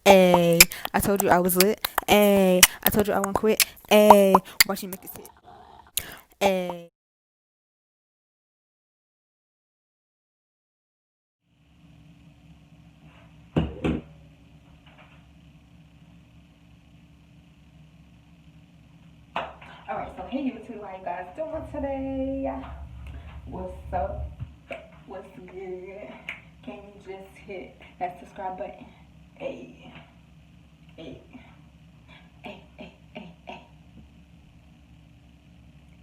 Ayy, I told you I was lit. Ayy, I told you I won't quit. Ayy, watch you make this hit. Ayy. Alright, so hey YouTube, how you guys doing today? What's up? What's good? Can you just hit that subscribe button? Ayy, ayy, ayy, ayy, ayy, ayy.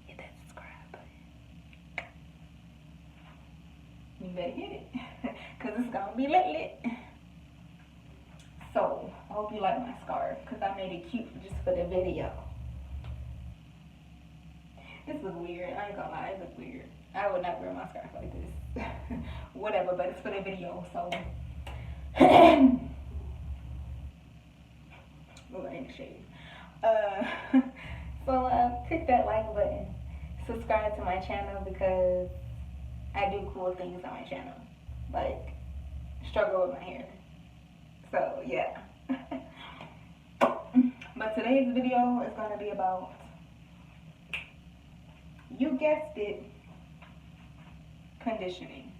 Hit that subscribe button. You better hit it, cause it's gonna be lit. So, I hope you like my scarf, cause I made it cute just for the video. This was weird. I ain't gonna lie, it was weird. I would not wear my scarf like this. Whatever, but it's for the video, so. Look, I ain't shade. Click that like button. Subscribe to my channel because I do cool things on my channel. Like, struggle with my hair. So, yeah. But today's video is gonna be about, you guessed it, conditioning.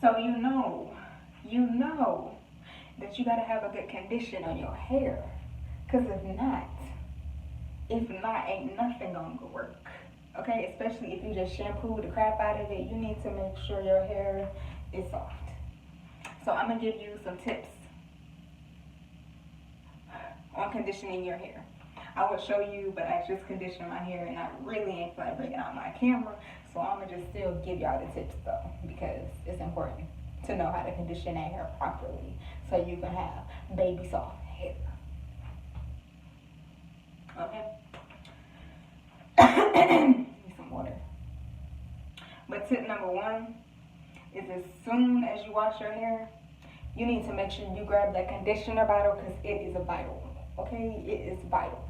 So you know that you gotta have a good condition on your hair. Cause if not, ain't nothing gonna work. Okay, especially if you just shampoo the crap out of it, you need to make sure your hair is soft. So I'm gonna give you some tips on conditioning your hair. I will show you, but I just condition my hair and I really ain't gonna bring it on my camera. So I'm gonna just still give y'all the tips though, because it's important to know how to condition that hair properly so you can have baby soft hair. Okay? Need some water. But tip number one is, as soon as you wash your hair, you need to make sure you grab that conditioner bottle because it is vital. Okay? It is vital.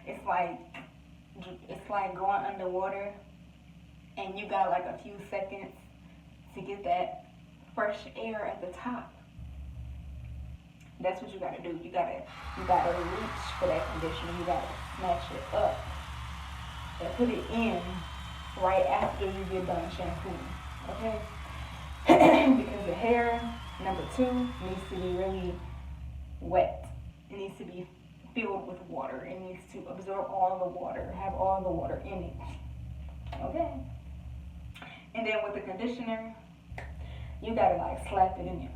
it's like going underwater and you got like a few seconds to get that fresh air at the top. That's what you gotta do. You gotta reach for that conditioner. You gotta snatch it up and put it in right after you get done shampooing. Okay? Because the hair, number two, needs to be really wet. It needs to be filled with water. It needs to absorb all the water, have all the water in it. Okay? And then with the conditioner, you gotta like slap it in there.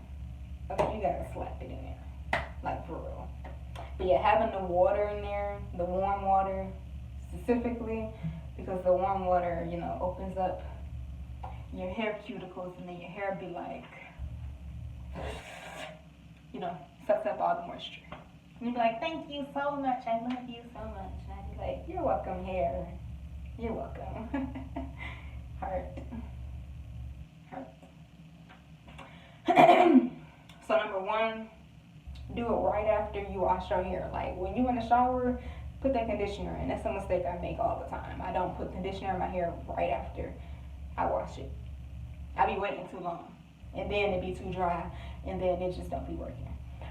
Okay, you gotta slap it in there. Like for real. But yeah, having the water in there, the warm water specifically, because the warm water, opens up your hair cuticles and then your hair be like, sucks up all the moisture. And you be like, thank you so much, I love you so much. And I be like, you're welcome, hair. You're welcome. Heart. So number one, do it right after you wash your hair. Like when you in the shower, put that conditioner in. That's a mistake I make all the time. I don't put conditioner in my hair right after I wash it. I be waiting too long, and then it be too dry, and then it just don't be working.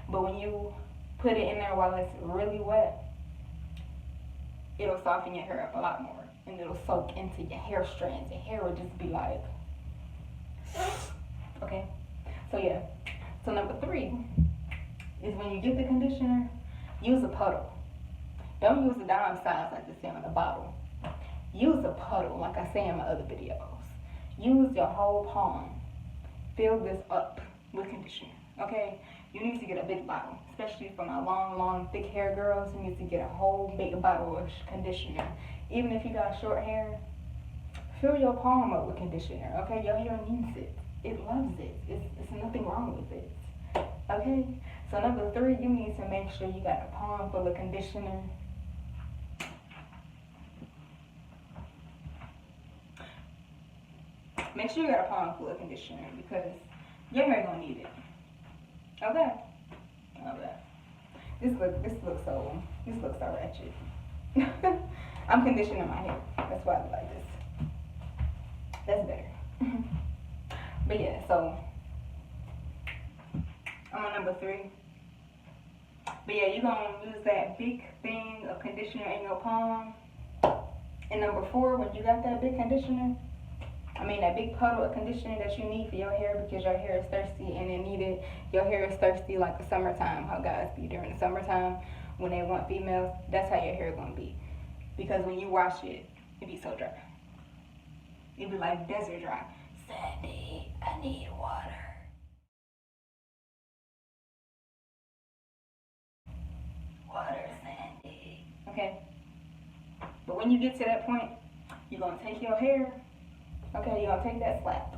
But when you put it in there while it's really wet, it'll soften your hair up a lot more, and it'll soak into your hair strands. Your hair will just be like, okay. So yeah. So number three is, when you get the conditioner, use a puddle. Don't use the dime size like they say on the bottle. Use a puddle like I say in my other videos. Use your whole palm. Fill this up with conditioner, okay? You need to get a big bottle, especially for my long, thick hair girls. You need to get a whole big bottle of conditioner. Even if you got short hair, fill your palm up with conditioner, okay? Your hair needs it. It loves it. It's nothing wrong with it, okay? So number three, you need to make sure you got a palm full of conditioner. Make sure you got a palm full of conditioner because your hair gonna need it. Okay. Okay. This looks so ratchet. I'm conditioning my hair. That's why I look like this. That's better. But yeah, so I'm on number 3. But yeah, you're gonna use that big thing of conditioner in your palm. And number 4, when you got that big conditioner, that big puddle of conditioner that you need for your hair because your hair is thirsty and your hair is thirsty like the summertime, how guys be during the summertime when they want females. That's how your hair gonna be. Because when you wash it, it be so dry. It be like desert dry. Sandy, I need water. Water, Sandy. Okay? But when you get to that point, you're going to take your hair, okay, you're going to take that slap,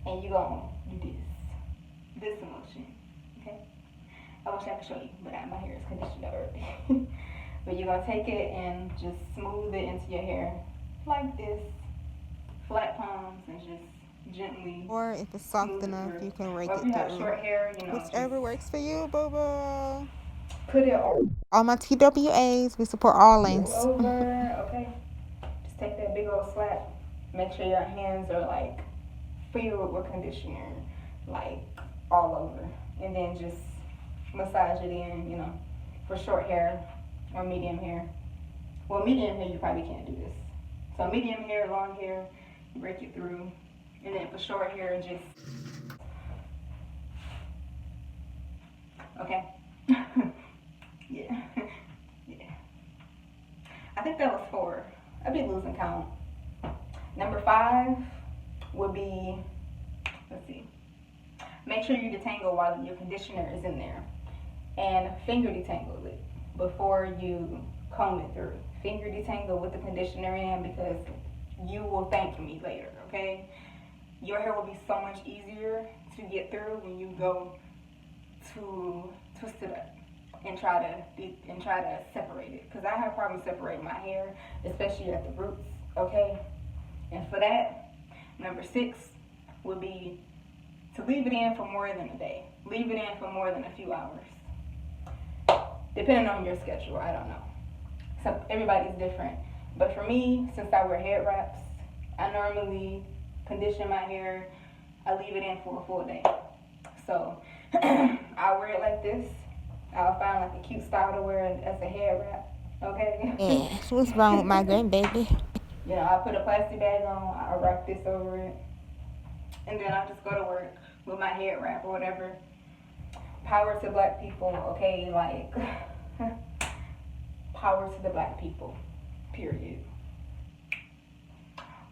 and you're going to do this motion, okay? I wish I could show you, but my hair is conditioned already. But you're going to take it and just smooth it into your hair like this, flat palms, and just gently. Or if it's soft enough, you can rake it through. If you have short hair, whichever works for you, boo-boo. Put it on. All my TWAs, we support all lanes. Over, okay? Just take that big old slap. Make sure your hands are like filled with conditioner, like all over. And then just massage it in, for short hair or medium hair. Well, medium hair, you probably can't do this. So medium hair, long hair, you break it through. And then for short hair, just, okay? Yeah. Yeah. I think that was 4. I'd be losing count. Number 5 would be, let's see. Make sure you detangle while your conditioner is in there. And finger detangle it before you comb it through. Finger detangle with the conditioner in because you will thank me later, okay? Your hair will be so much easier to get through when you go to twist it up and try to separate it. Because I have problems separating my hair, especially at the roots, okay? And for that, number 6 would be to leave it in for more than a day. Leave it in for more than a few hours. Depending on your schedule, I don't know. So everybody's different. But for me, since I wear head wraps, I normally condition my hair. I leave it in for a full day. So I'll wear it like this. I'll find like a cute style to wear it as a head wrap. Okay? Yes, what's wrong with my grandbaby? I put a plastic bag on, I'll wrap this over it. And then I'll just go to work with my head wrap or whatever. Power to black people, okay? Like, power to the black people, period.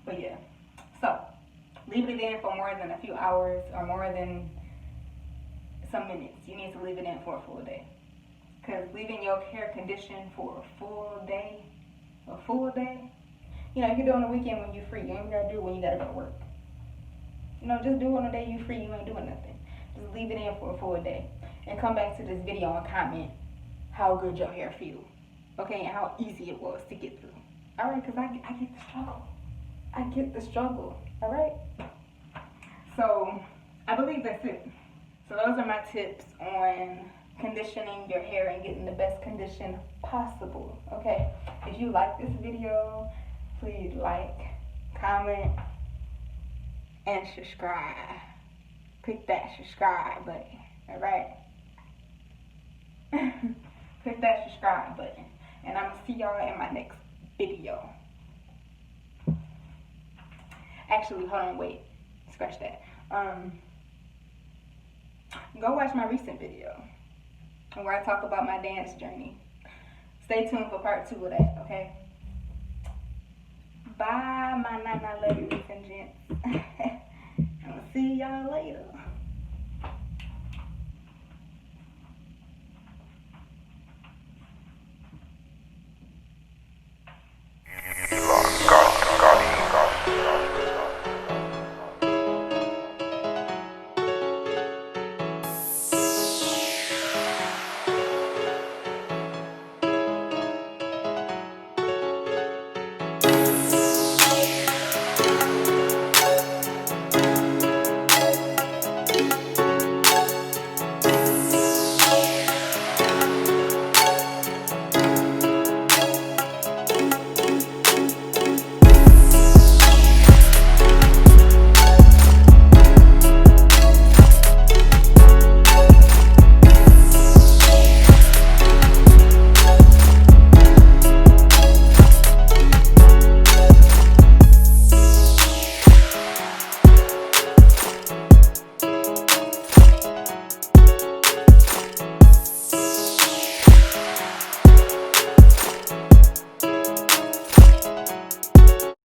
But yeah, so leave it in for more than a few hours or more than some minutes. You need to leave it in for a full day. Because leaving your hair conditioned for a full day, you can do it on the weekend when you're free. You ain't gotta do it when you gotta go to work. Just do it on the day you're free, you ain't doing nothing. Just leave it in for a full day. And come back to this video and comment how good your hair feels. Okay, and how easy it was to get through. Alright, because I get the struggle. I get the struggle. Alright? So, I believe that's it. So those are my tips on conditioning your hair and getting the best condition possible. Okay? If you like this video, please like, comment, and subscribe. Click that subscribe button. Alright? Click that subscribe button. And I'm going to see y'all in my next video. Actually, hold on, wait. Scratch that. Go watch my recent video where I talk about my dance journey. Stay tuned for part 2 of that, okay? Bye, my nana ladies and gents.